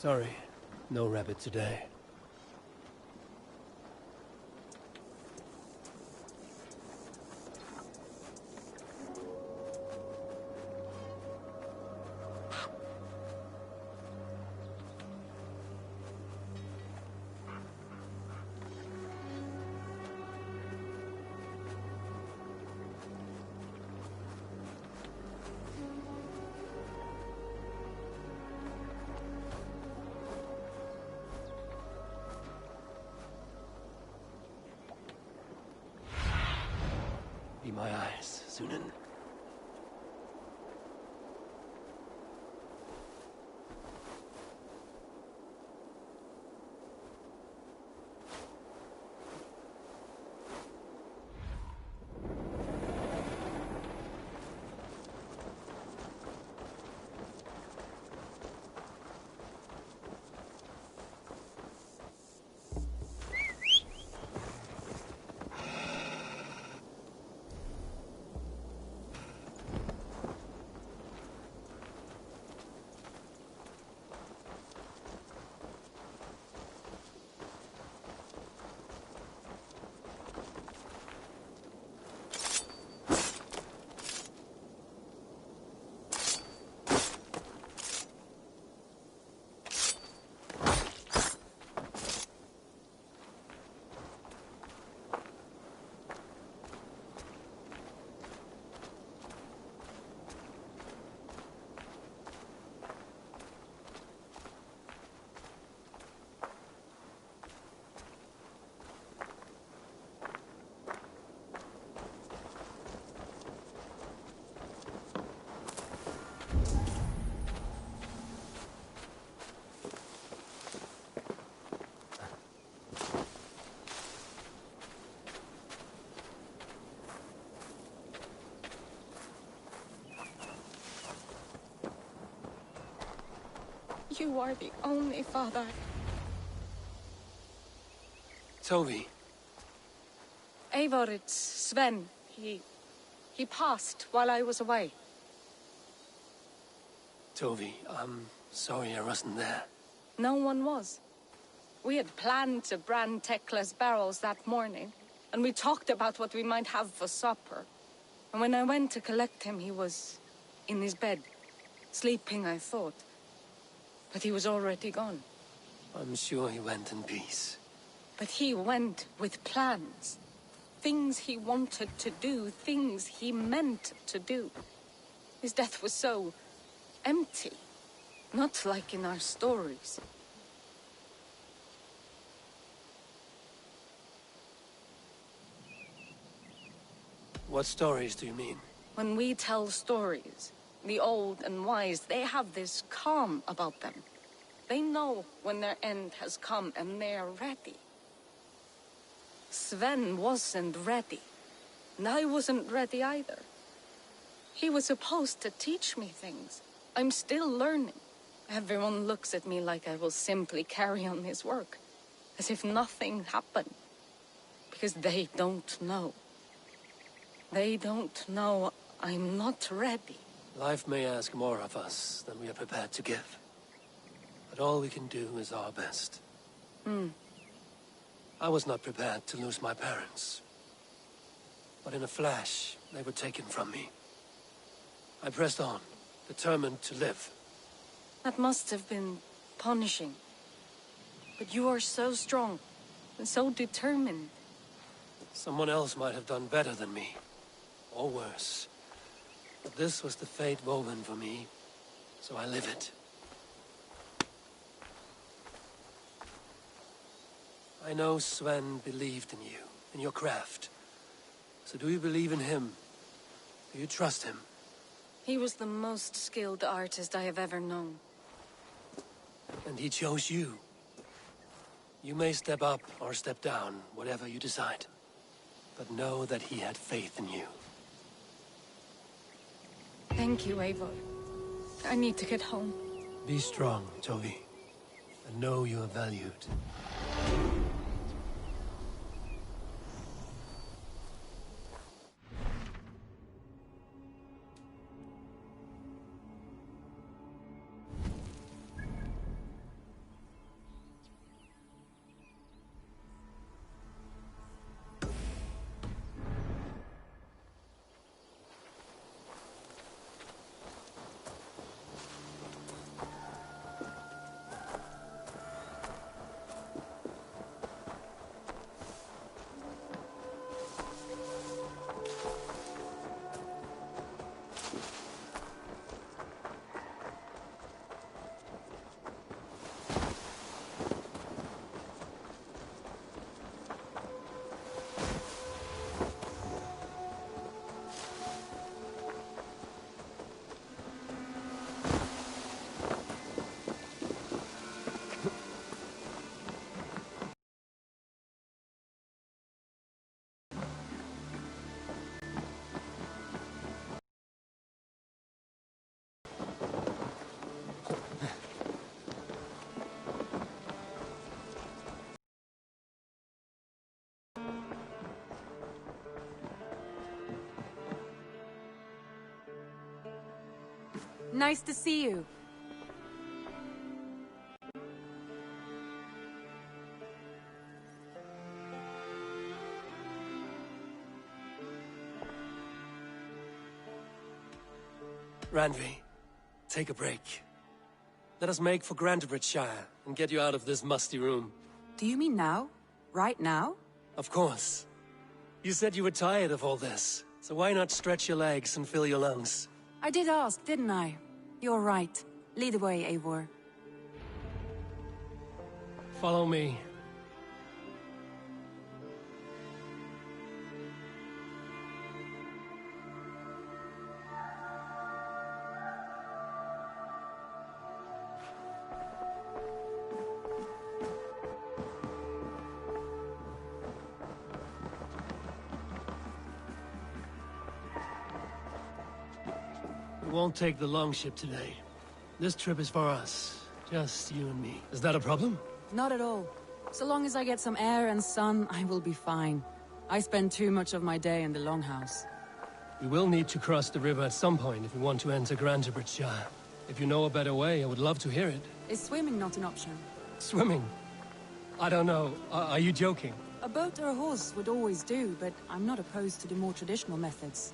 Sorry, no rabbit today. Be my eyes, Sunan. You are the only father. Tovi. Eivor, it's Sven. He passed while I was away. Tovi, I'm sorry I wasn't there. No one was. We had planned to brand Tekla's barrels that morning, and we talked about what we might have for supper. And when I went to collect him, he was in his bed, sleeping, I thought. But he was already gone. I'm sure he went in peace. But he went with plans. Things he wanted to do, things he meant to do. His death was so empty. Not like in our stories. What stories do you mean? When we tell stories, the old and wise, they have this calm about them. They know when their end has come and they're ready. Sven wasn't ready. And I wasn't ready either. He was supposed to teach me things. I'm still learning. Everyone looks at me like I will simply carry on his work. As if nothing happened. Because they don't know. They don't know I'm not ready. Life may ask more of us than we are prepared to give. But all we can do is our best. I was not prepared to lose my parents. But in a flash, they were taken from me. I pressed on, determined to live. That must have been punishing. But you are so strong and so determined. Someone else might have done better than me. Or worse. But this was the fate woven for me, so I live it. I know Sven believed in you, in your craft. So do you believe in him? Do you trust him? He was the most skilled artist I have ever known. And he chose you. You may step up or step down, whatever you decide. But know that he had faith in you. Thank you, Eivor. I need to get home. Be strong, Tovi. And know you are valued. Nice to see you. Ranvi, take a break. Let us make for Grantebridgeshire and get you out of this musty room. Do you mean now? Right now? Of course. You said you were tired of all this, so why not stretch your legs and fill your lungs? I did ask, didn't I? You're right. Lead the way, Eivor. Follow me. We won't take the longship today. This trip is for us. Just you and me. Is that a problem? Not at all. So long as I get some air and sun, I will be fine. I spend too much of my day in the longhouse. We will need to cross the river at some point if we want to enter Grantebridgeshire. If you know a better way, I would love to hear it. Is swimming not an option? Swimming? I don't know. Are you joking? A boat or a horse would always do, but I'm not opposed to the more traditional methods.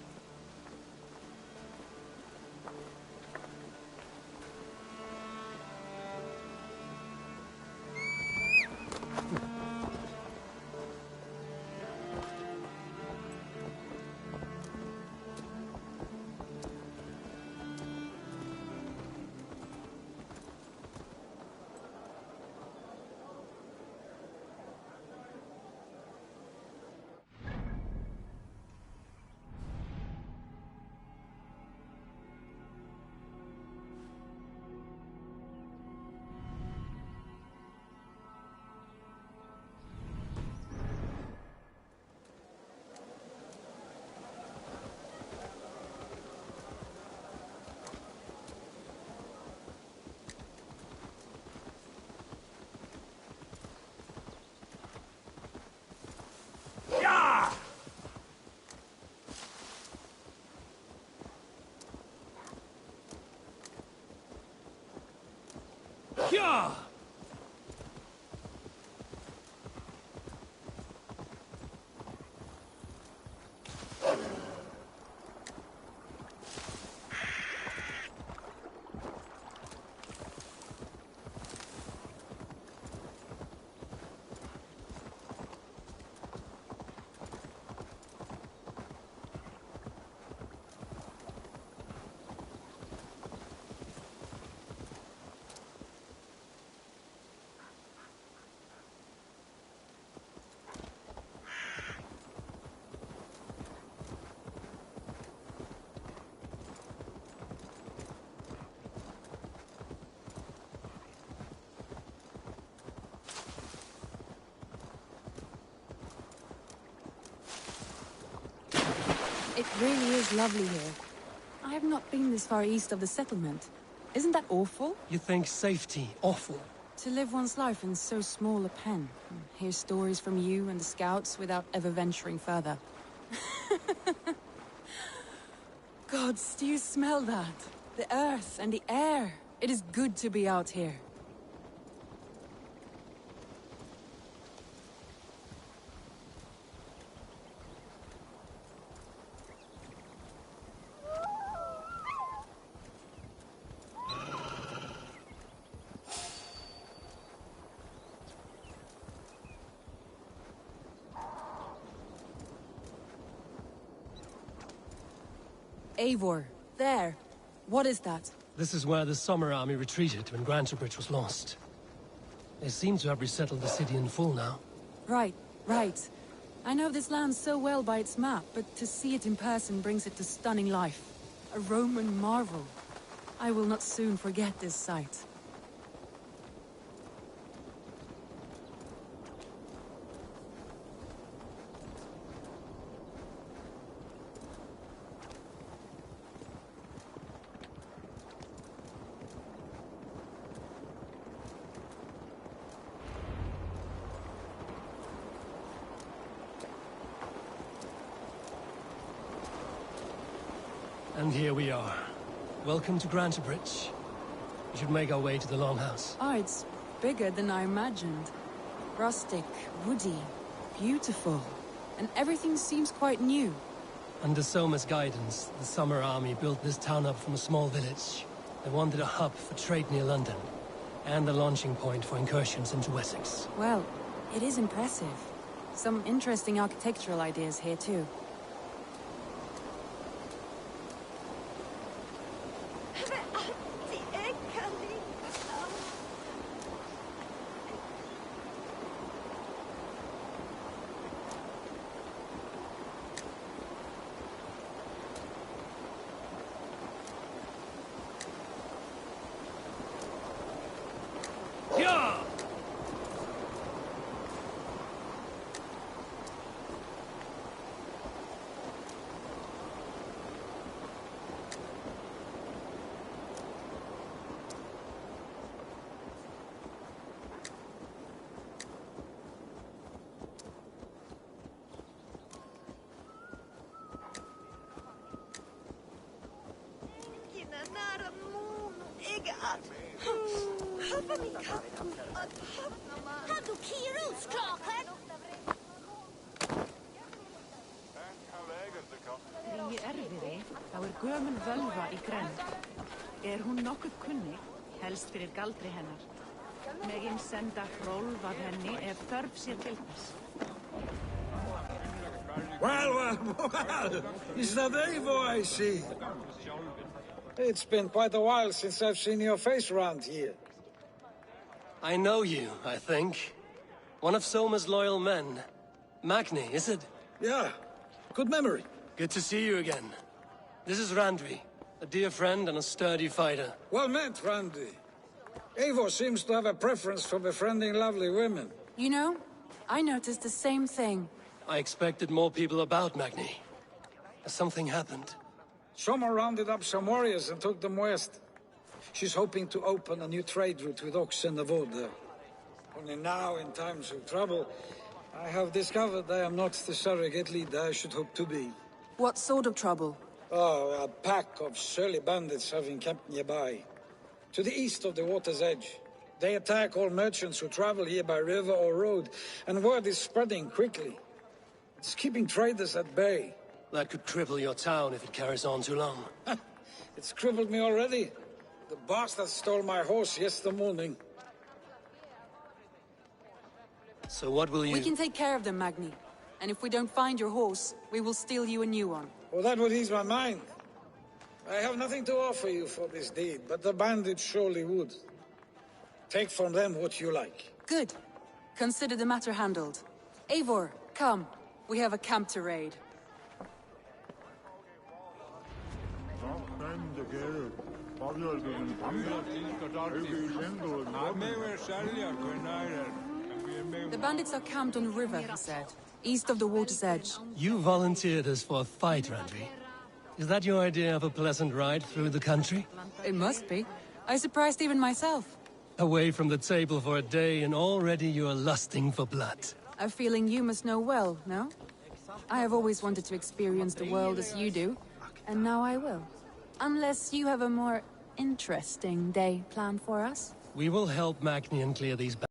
Yeah! It really is lovely here. I have not been this far east of the settlement. Isn't that awful? You think safety awful? To live one's life in so small a pen. Hear stories from you and the scouts without ever venturing further. Gods, do you smell that? The earth and the air. It is good to be out here. Eivor, there. What is that? This is where the Summer Army retreated when Grantebridge was lost. They seem to have resettled the city in full now. Right, right. I know this land so well by its map, but to see it in person brings it to stunning life. A Roman marvel. I will not soon forget this sight. And here we are. welcome to Grantebridge. We should make our way to the Longhouse. Oh, it's bigger than I imagined. Rustic, woody, beautiful. And everything seems quite new. Under Soma's guidance, the Summer Army built this town up from a small village. They wanted a hub for trade near London, and a launching point for incursions into Wessex. Well, it is impressive. Some interesting architectural ideas here too. Í erfiði, þá gömul völva í grennd. Hún nokkuð kunnig, helst fyrir galdri hennar. Megin senda hrólf af henni ef þörf sé til þess. Well, is that Eivor I see? It's been quite a while since I've seen your face around here. I know you, I think. One of Soma's loyal men. Magni, is it? Yeah, good memory. Good to see you again. This is Randvi, a dear friend and a sturdy fighter. Well met, Randy. Eivor seems to have a preference for befriending lovely women. You know, I noticed the same thing. I expected more people about Magni. Has something happened? Soma rounded up some warriors and took them west. She's hoping to open a new trade route with oxen of wood there. Only now, in times of trouble, I have discovered I am not the surrogate leader I should hope to be. What sort of trouble? Oh, a pack of surly bandits have encamped nearby. To the east of the water's edge. They attack all merchants who travel here by river or road, and word is spreading quickly. It's keeping traders at bay. That could cripple your town if it carries on too long. It's crippled me already. The bastard stole my horse yesterday morning. So what will you... We can take care of them, Magni. And if we don't find your horse, we will steal you a new one. Well, that would ease my mind. I have nothing to offer you for this deed, but the bandits surely would. Take from them what you like. Good. Consider the matter handled. Eivor, come. We have a camp to raid. The bandits are camped on the river, he said. East of the water's edge. You volunteered us for a fight, Randvi. Is that your idea of a pleasant ride through the country? It must be. I surprised even myself. Away from the table for a day and already you are lusting for blood. A feeling you must know well, no? I have always wanted to experience the world as you do, and now I will. Unless you have a more interesting day planned for us? We will help Magni and clear these but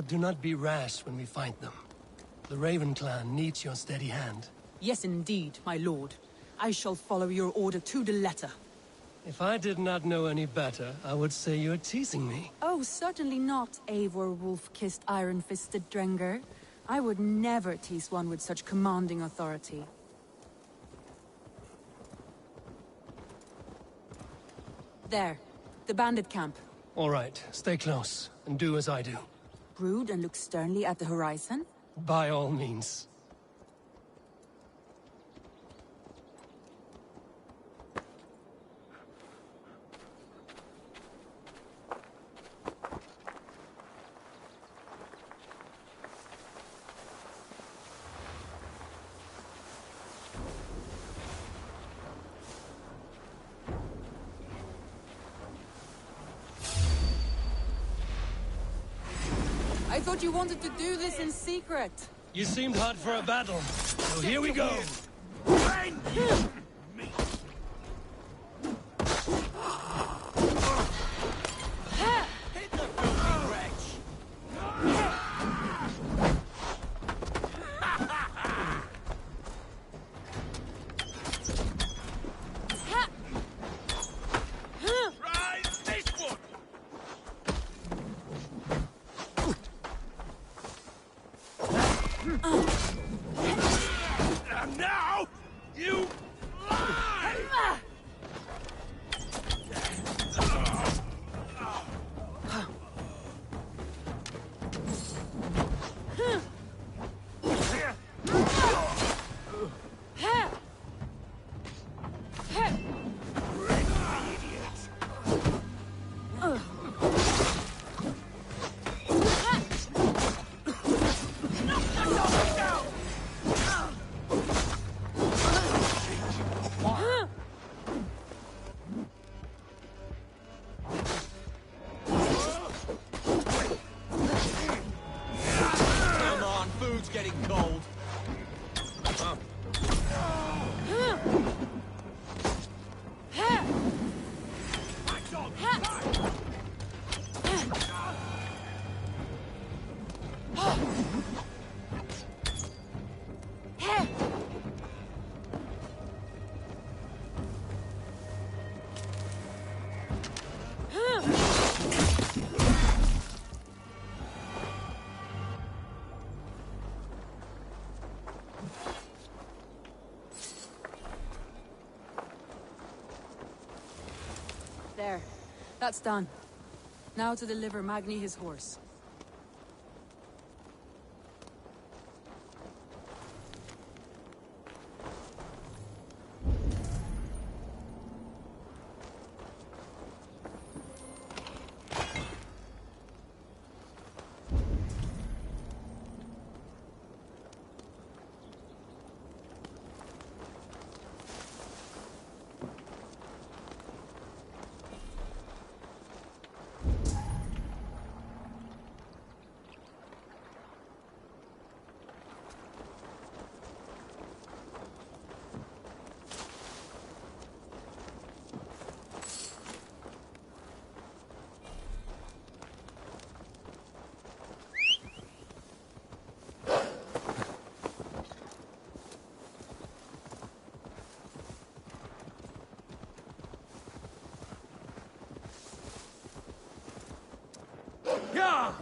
do not be rash when we find them. The Raven clan needs your steady hand. Yes, indeed, my lord. I shall follow your order to the letter. If I did not know any better, I would say you're teasing me. Oh, certainly not, Eivor wolf-kissed iron-fisted Drenger. I would never tease one with such commanding authority. There, the bandit camp. All right, stay close, and do as I do. Brood and look sternly at the horizon? By all means. I thought you wanted to do this in secret. You seemed hot for a battle, so here we go. There. That's done. Now to deliver Magni his horse. Yeah!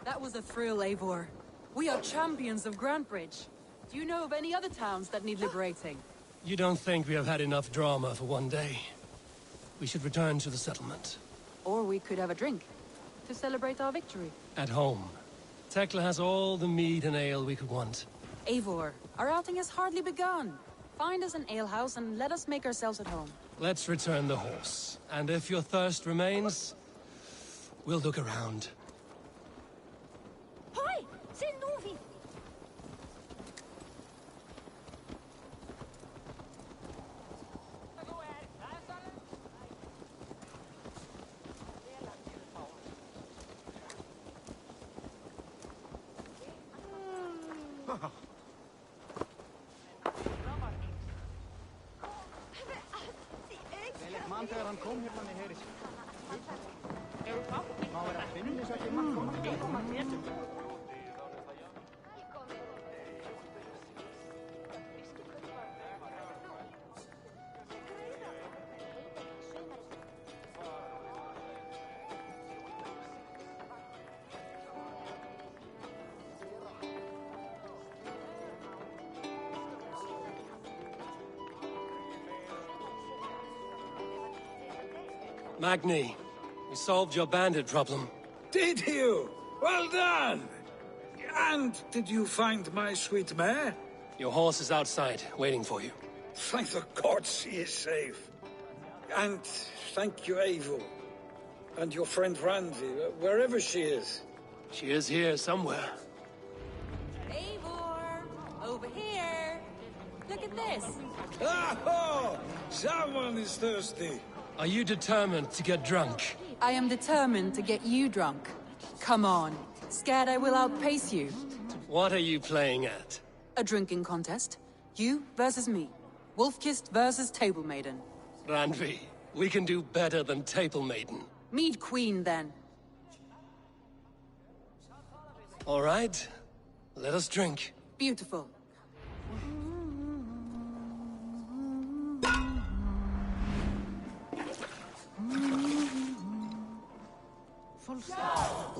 That was a thrill, Eivor. We are champions of Grantbridge. Do you know of any other towns that need liberating? You don't think we have had enough drama for one day? We should return to the settlement. Or we could have a drink, to celebrate our victory. At home. Tekla has all the mead and ale we could want. Eivor, our outing has hardly begun. Find us an alehouse and let us make ourselves at home. Let's return the horse. And if your thirst remains, we'll look around. Hoi! Sen novi! Man þegar hann kom hérna með heri sér. Má vera að finna þess að ekki mann koma. Magni, we solved your bandit problem. Did you? Well done! And did you find my sweet mare? Your horse is outside, waiting for you. Thank the gods she is safe. And thank you, Eivor. And your friend Randi, wherever she is. She is here somewhere. Eivor! Over here! Look at this! Oh! Someone is thirsty. Are you determined to get drunk? I am determined to get you drunk. Come on. Scared I will outpace you? What are you playing at? A drinking contest. You versus me. Wolf-Kissed versus Table Maiden. Randvi, we can do better than Table Maiden. Mead Queen, then. All right. Let us drink. Beautiful. Full stop.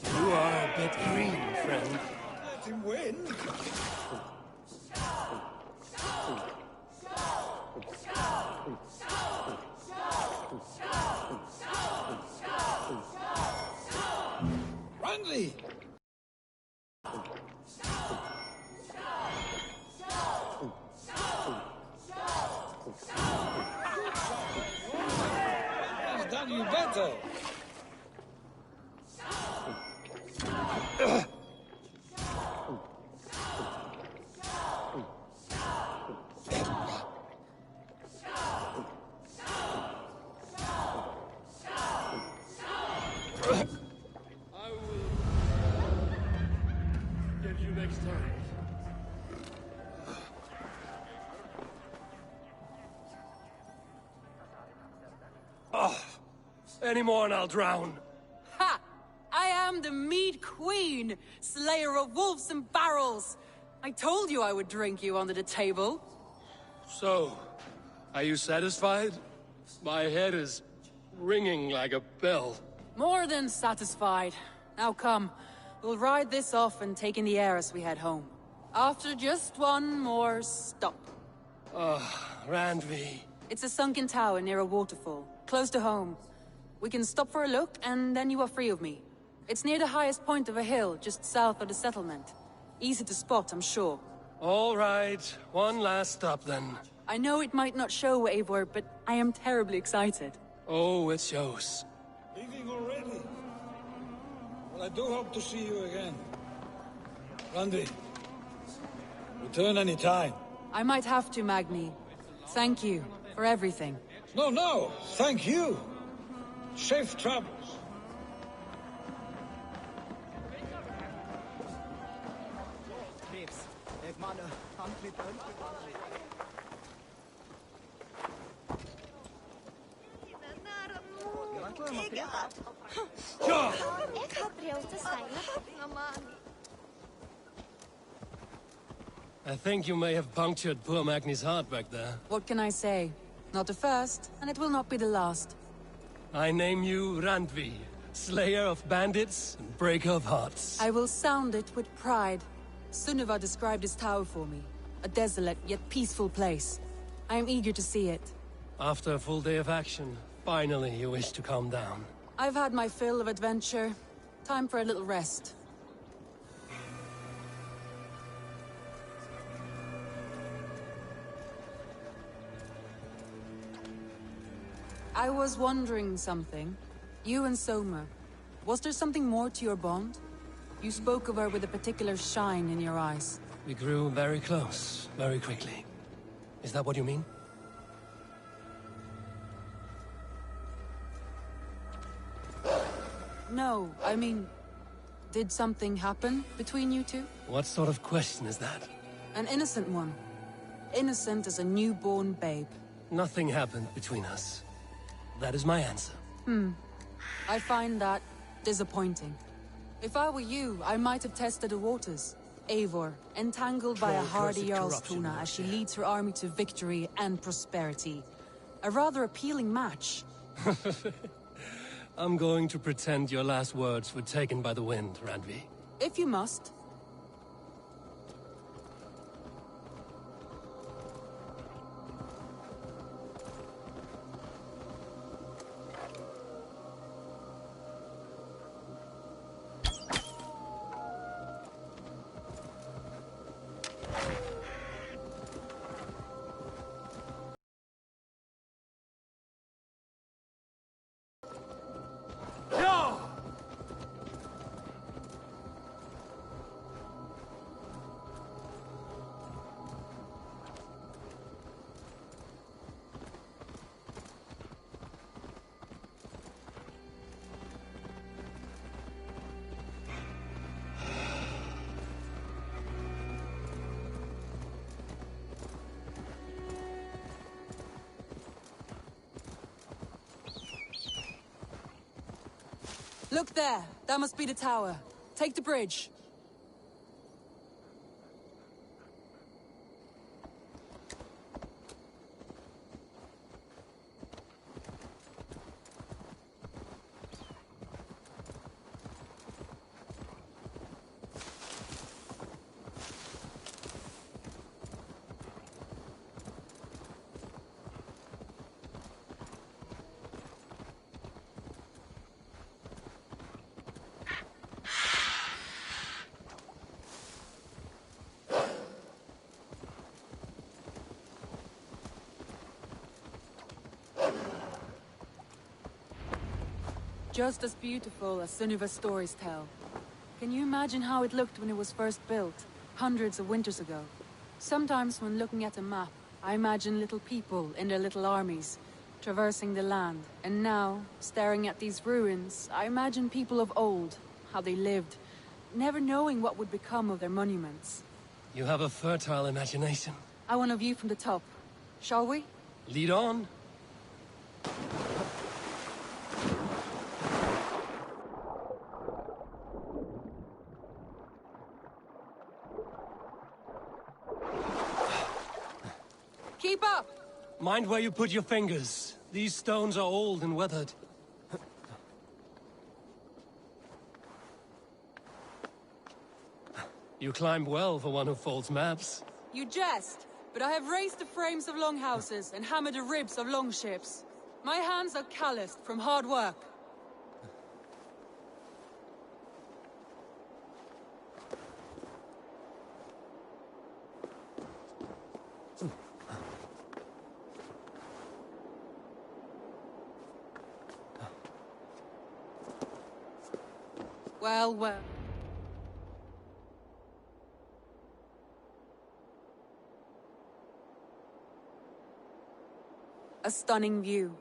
You are a bit green, friend. Let him win. Randi! He's done you better. Any more and I'll drown. Ha! I am the Mead Queen, slayer of wolves and barrels. I told you I would drink you under the table. So, are you satisfied? My head is ringing like a bell. More than satisfied. Now come, we'll ride this off and take in the air as we head home. After just one more stop. Randvi. It's a sunken tower near a waterfall, close to home. We can stop for a look, and then you are free of me. It's near the highest point of a hill, just south of the settlement. Easy to spot, I'm sure. All right, one last stop then. I know it might not show, Eivor, but I am terribly excited. Oh, it shows. Leaving already? Well, I do hope to see you again. Randvi, return any time. I might have to, Magni. Thank you for everything. No, thank you. Safe travels. I think you may have punctured poor Magni's heart back there. What can I say? Not the first, and it will not be the last. I name you Randvi, slayer of bandits and breaker of hearts. I will sound it with pride. Sunniva described this tower for me. A desolate yet peaceful place. I am eager to see it. After a full day of action, finally you wish to calm down. I've had my fill of adventure. Time for a little rest. I was wondering something. You and Soma. Was there something more to your bond? You spoke of her with a particular shine in your eyes. We grew very close, very quickly. Is that what you mean? No, I mean... Did something happen between you two? What sort of question is that? An innocent one. Innocent as a newborn babe. Nothing happened between us. That is my answer. I find that disappointing. If I were you, I might have tested the waters. Eivor, entangled by a hardy Troll-cursed corruption, Jarlstuna as she yeah. leads her army to victory and prosperity. A rather appealing match. I'm going to pretend your last words were taken by the wind, Randvi. If you must. Look there! That must be the tower. Take the bridge. Just as beautiful as Sunniva's stories tell. Can you imagine how it looked when it was first built, hundreds of winters ago? Sometimes when looking at a map, I imagine little people in their little armies, traversing the land. And now, staring at these ruins, I imagine people of old, how they lived, never knowing what would become of their monuments. You have a fertile imagination. I want a view from the top. Shall we? Lead on. Keep up! Mind where you put your fingers. These stones are old and weathered. You climb well for one who folds maps. You jest, but I have raised the frames of longhouses and hammered the ribs of longships. My hands are calloused from hard work. Well, well. A stunning view.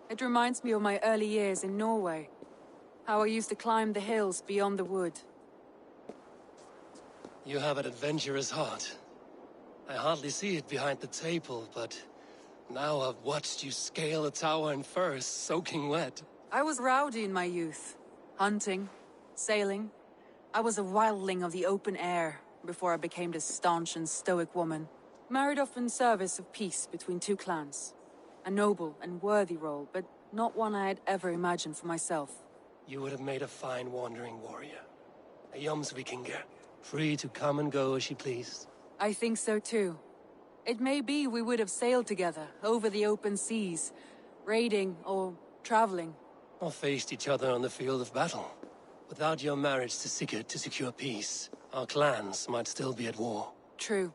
It reminds me of my early years in Norway. How I used to climb the hills beyond the wood. You have an adventurous heart. I hardly see it behind the table, but now I've watched you scale a tower in furs, soaking wet. I was rowdy in my youth. Hunting, sailing. I was a wildling of the open air before I became this staunch and stoic woman. Married off in service of peace between two clans. A noble and worthy role, but not one I had ever imagined for myself. You would have made a fine wandering warrior. A Jomsvikinger, free to come and go as she pleased. I think so too. It may be we would have sailed together, over the open seas, raiding or traveling. Or faced each other on the field of battle. Without your marriage to Sigurd to secure peace, our clans might still be at war. True.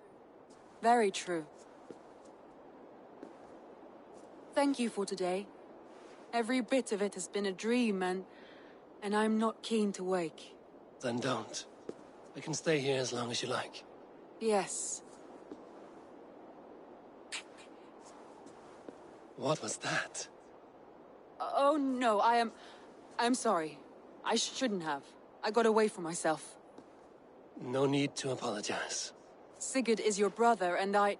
Very true. Thank you for today. Every bit of it has been a dream, and I'm not keen to wake. Then don't. We can stay here as long as you like. Yes. What was that? Oh no, I'm sorry. I shouldn't have. I got away from myself. No need to apologize. Sigurd is your brother, and I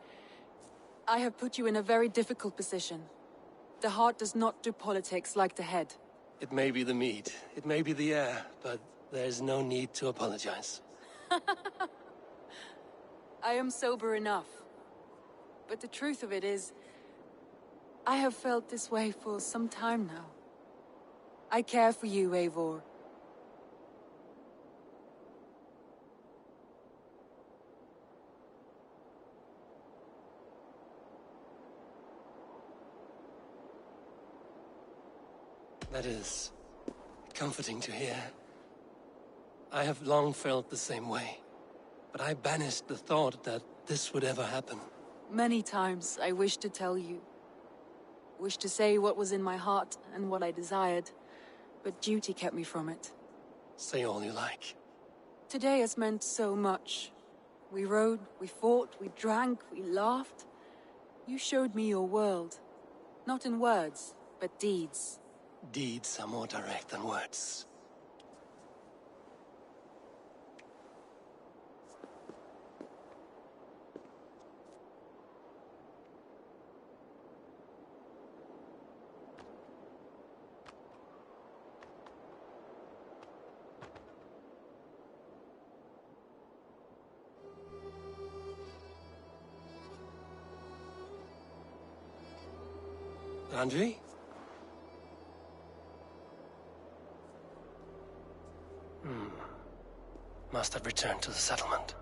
have put you in a very difficult position. The heart does not do politics like the head. It may be the meat, it may be the air, but there's no need to apologize. I am sober enough. But the truth of it is, I have felt this way for some time now. I care for you, Eivor. That is comforting to hear. I have long felt the same way, but I banished the thought that this would ever happen. Many times I wished to tell you. Wished to say what was in my heart and what I desired, but duty kept me from it. Say all you like. Today has meant so much. We rode, we fought, we drank, we laughed. You showed me your world. Not in words, but deeds. Deeds are more direct than words. Andri? Must have returned to the settlement.